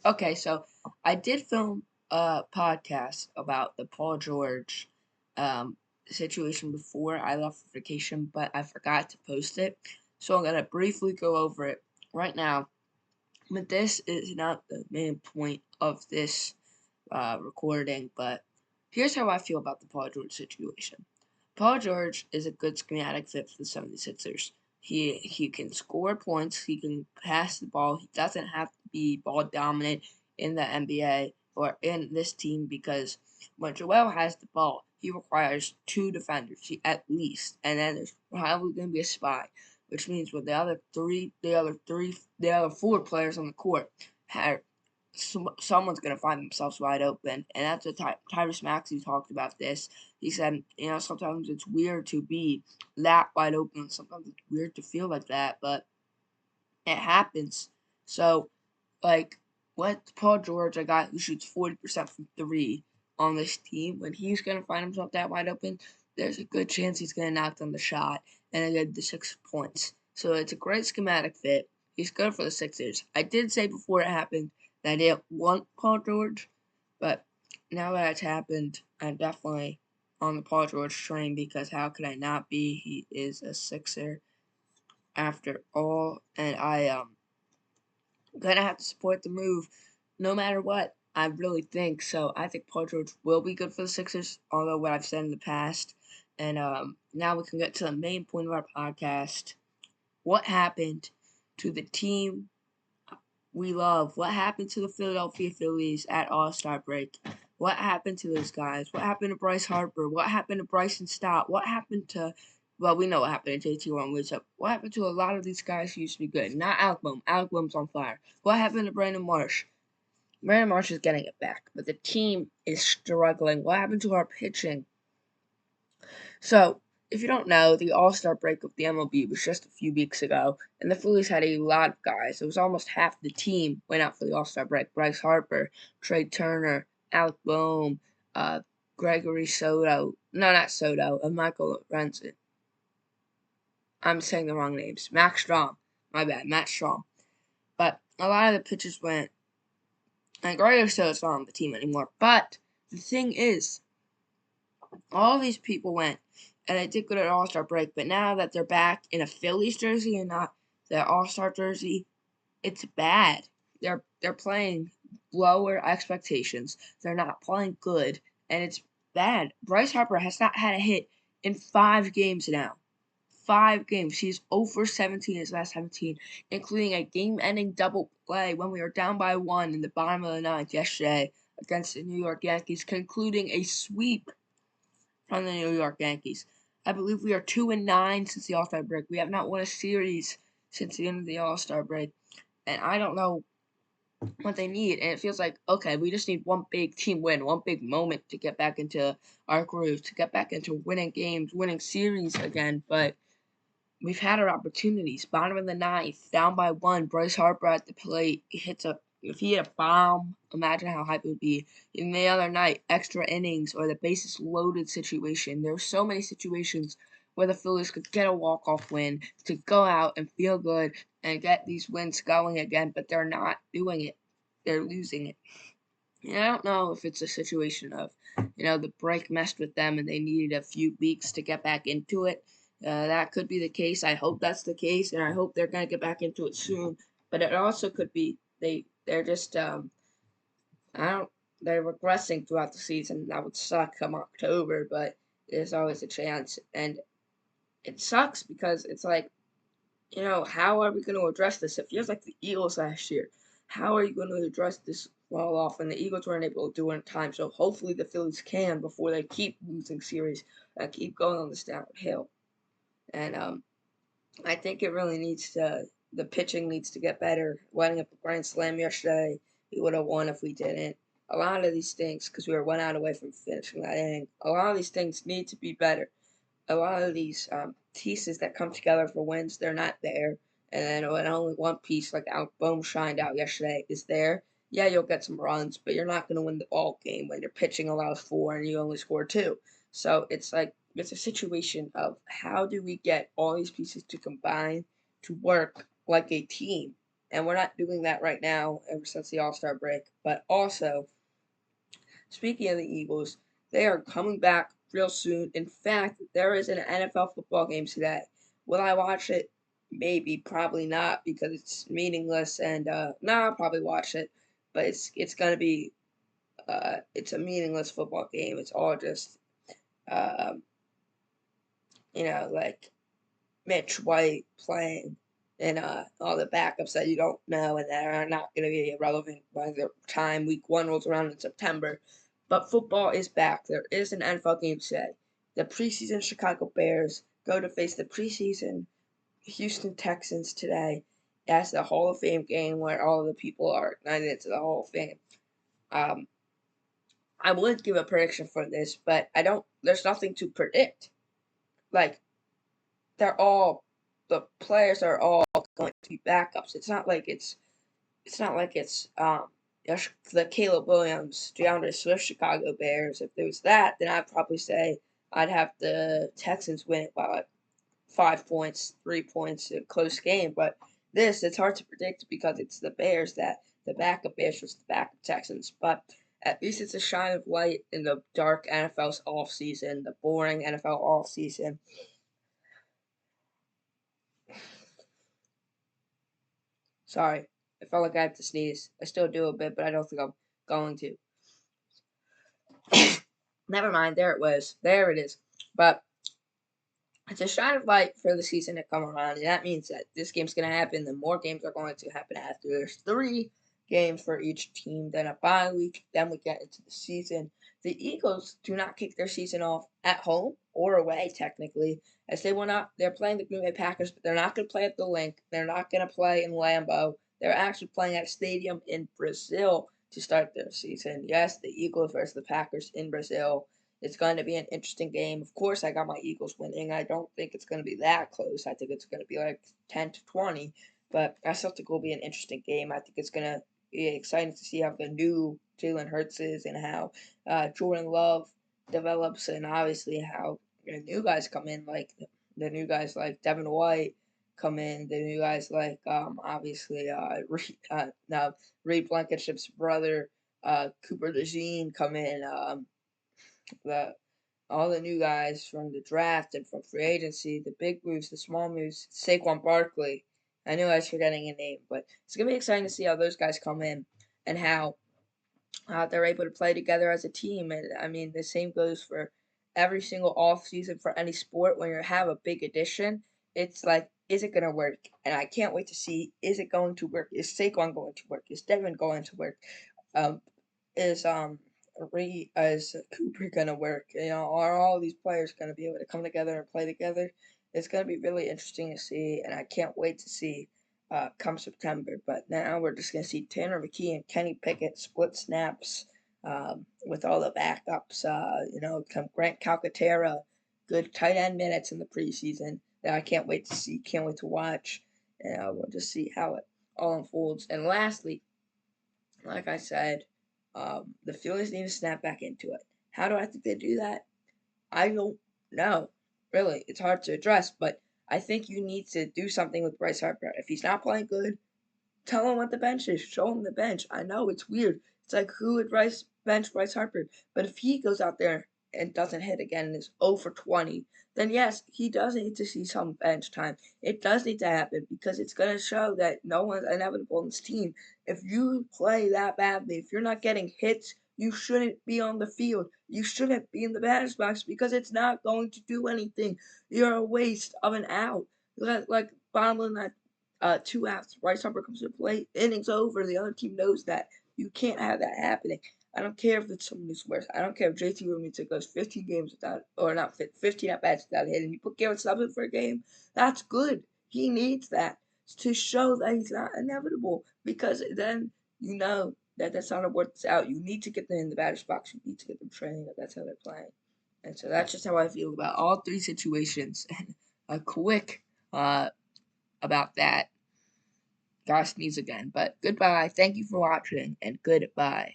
Okay, so I did film a podcast about the Paul George um, situation before I left for vacation, but I forgot to post it. So I'm gonna briefly go over it right now. But this is not the main point of this recording. But here's how I feel about the Paul George situation. Paul George is a good schematic fit for the 76ers. He can score points, he can pass the ball. He doesn't have to be ball dominant in the NBA or in this team because when Joel has the ball, he requires two defenders at least, and then there's probably going to be a spy, which means with the other four players on the court have someone's going to find themselves wide open. And that's what Tyrese Maxey talked about this. He said, sometimes it's weird to be that wide open. Sometimes it's weird to feel like that, but it happens. So, like, what Paul George, a guy who shoots 40% from three on this team, when he's going to find himself that wide open, there's a good chance he's going to knock down the shot and get the 6 points. So it's a great schematic fit. He's good for the Sixers. I did say before it happened that I didn't want Paul George, but now that it's happened, I'm definitely on the Paul George train because how could I not be? He is a Sixer after all, and I'm gonna have to support the move no matter what. I really think so. I think Paul George will be good for the Sixers, although what I've said in the past. And now we can get to the main point of our podcast. What happened to the team we love? What happened to the Philadelphia Phillies at All-Star break? What happened to those guys? What happened to Bryce Harper? What happened to Bryson Stott? What happened to, well, we know what happened to JT Romano. What happened to a lot of these guys who used to be good? Not Alec Bohm. Alec Bohm's on fire. What happened to Brandon Marsh? Brandon Marsh is getting it back, but the team is struggling. What happened to our pitching? So, if you don't know, the All-Star break of the MLB was just a few weeks ago, and the Phillies had a lot of guys. It was almost half the team went out for the All-Star break. Bryce Harper, Trey Turner, Alec Bohm, uh, Gregory Soto. No, not Soto. Michael Lorenzen. I'm saying the wrong names. Max Strom. My bad. Matt Strom. But a lot of the pitchers went, and Gregory Soto's not on the team anymore. But the thing is, all these people went, and they did good at All-Star break, but now that they're back in a Phillies jersey and not their All-Star jersey, it's bad. They're playing lower expectations. They're not playing good, and it's bad. Bryce Harper has not had a hit in 5 games now. 5 games. He's over 17 in his last 17, including a game-ending double play when we were down by 1 in the bottom of the ninth yesterday against the New York Yankees, concluding a sweep from the New York Yankees. I believe we are 2-9 since the All-Star break. We have not won a series since the end of the All-Star break, and I don't know what they need. And it feels like, okay, we just need one big team win, one big moment to get back into our groove, to get back into winning games, winning series again. But we've had our opportunities. Bottom of the ninth, down by 1. Bryce Harper at the plate hits a. If he hit a bomb, imagine how hype it would be. In the other night, extra innings or the bases loaded situation. There were so many situations where the Phillies could get a walk-off win to go out and feel good and get these wins going again, but they're not doing it. They're losing it. And I don't know if it's a situation of, the break messed with them and they needed a few weeks to get back into it. That could be the case. I hope that's the case, and I hope they're gonna get back into it soon. But it also could be they're just I don't they're regressing throughout the season. That would suck come October, but there's always a chance, and it sucks because it's like, how are we going to address this? It feels like the Eagles last year. How are you going to address this fall off? And the Eagles weren't able to do it in time. So hopefully the Phillies can before they keep losing series and keep going on this downhill. And I think it really the pitching needs to get better. Lighting up a grand slam yesterday, we would have won if we didn't. A lot of these things, because we were 1 out away from finishing that inning, a lot of these things need to be better. A lot of these pieces that come together for wins, they're not there. And then when only one piece, like Alec Bohm shined out yesterday, is there, yeah, you'll get some runs, but you're not going to win the ball game when your pitching allows 4 and you only score 2. So it's like it's a situation of how do we get all these pieces to combine to work like a team? and we're not doing that right now ever since the All-Star break. But also, speaking of the Eagles, they are coming back real soon. In fact, there is an NFL football game today. Will I watch it? Maybe, probably not, because it's meaningless. And I'll probably watch it, but it's gonna be it's a meaningless football game. It's all just um, like Mitch White playing and all the backups that you don't know and that are not going to be irrelevant by the time week 1 rolls around in September. But football is back. There is an NFL game today. The preseason Chicago Bears go to face the preseason Houston Texans today. That's the Hall of Fame game where all of the people are ignited into the Hall of Fame. Um, I would give a prediction for this, but I don't. There's nothing to predict. Like they're all the players are all going to be backups. It's not like it's the Caleb Williams, DeAndre Swift Chicago Bears. If there was that, then I'd probably say I'd have the Texans win it by like 5 points, 3 points, a close game. But it's hard to predict because it's the Bears that the backup Bears was the backup Texans. But at least it's a shine of light in the dark NFL's off season, the boring NFL off season. Sorry, I felt like I had to sneeze. I still do a bit, but I don't think I'm going to. Never mind, there it was. There it is. But it's a shine of light for the season to come around, and that means that this game's going to happen. The more games are going to happen after. There's 3 games for each team, then a bye week, then we get into the season. The Eagles do not kick their season off at home or away, technically, as they will not. They're playing the Green Bay Packers, but they're not going to play at the Link. They're not going to play in Lambeau. They're actually playing at a stadium in Brazil to start their season. Yes, the Eagles versus the Packers in Brazil. It's going to be an interesting game. Of course, I got my Eagles winning. I don't think it's going to be that close. I think it's going to be like 10-20, but I still think it will be an interesting game. I think it's going to be exciting to see how the new Jalen Hurts is and how Jordan Love develops, and obviously how the new guys come in, like the new guys like Devin White come in, the new guys like obviously now Reed Blankenship's brother Cooper DeJean come in. The all the new guys from the draft and from free agency, the big moves, the small moves, Saquon Barkley. I knew I was forgetting a name, but it's gonna be exciting to see how those guys come in and how they're able to play together as a team. And I mean, the same goes for every single off season for any sport. When you have a big addition, it's like, is it gonna work? And I can't wait to see, is it going to work? Is Saquon going to work? Is Devin going to work? Um, is Cooper gonna work? Are all these players gonna be able to come together and play together? It's gonna be really interesting to see, and I can't wait to see come September. But now we're just gonna see Tanner McKee and Kenny Pickett split snaps with all the backups. Come Grant Calcaterra, good tight end minutes in the preseason that I can't wait to see. Can't wait to watch. And we'll just see how it all unfolds. And lastly, like I said, the Phillies need to snap back into it. How do I think they do that? I don't know. Really, it's hard to address, but I think you need to do something with Bryce Harper. If he's not playing good, tell him what the bench is. Show him the bench. I know it's weird. It's like, who would bench Bryce Harper? But if he goes out there and doesn't hit again and is 0 for 20, then yes, he does need to see some bench time. It does need to happen because it's going to show that no one's inevitable in this team. If you play that badly, if you're not getting hits, you shouldn't be on the field. You shouldn't be in the batter's box because it's not going to do anything. You're a waste of an out. Like bottom of that 2 outs. Bryce Harper comes to play. Innings over. The other team knows that. You can't have that happening. I don't care if it's someone who's worse. I don't care if JT Realmuto goes 15 games without, or not 15 at bats without hitting. You put Garrett Stubbs for a game. That's good. He needs that to show that he's not inevitable. Because then you know that that's not what works out. You need to get them in the batter's box. You need to get them training. That's how they're playing. And so that's just how I feel about all 3 situations. And a quick about that. Gosh, sneeze again. But goodbye. Thank you for watching, and goodbye.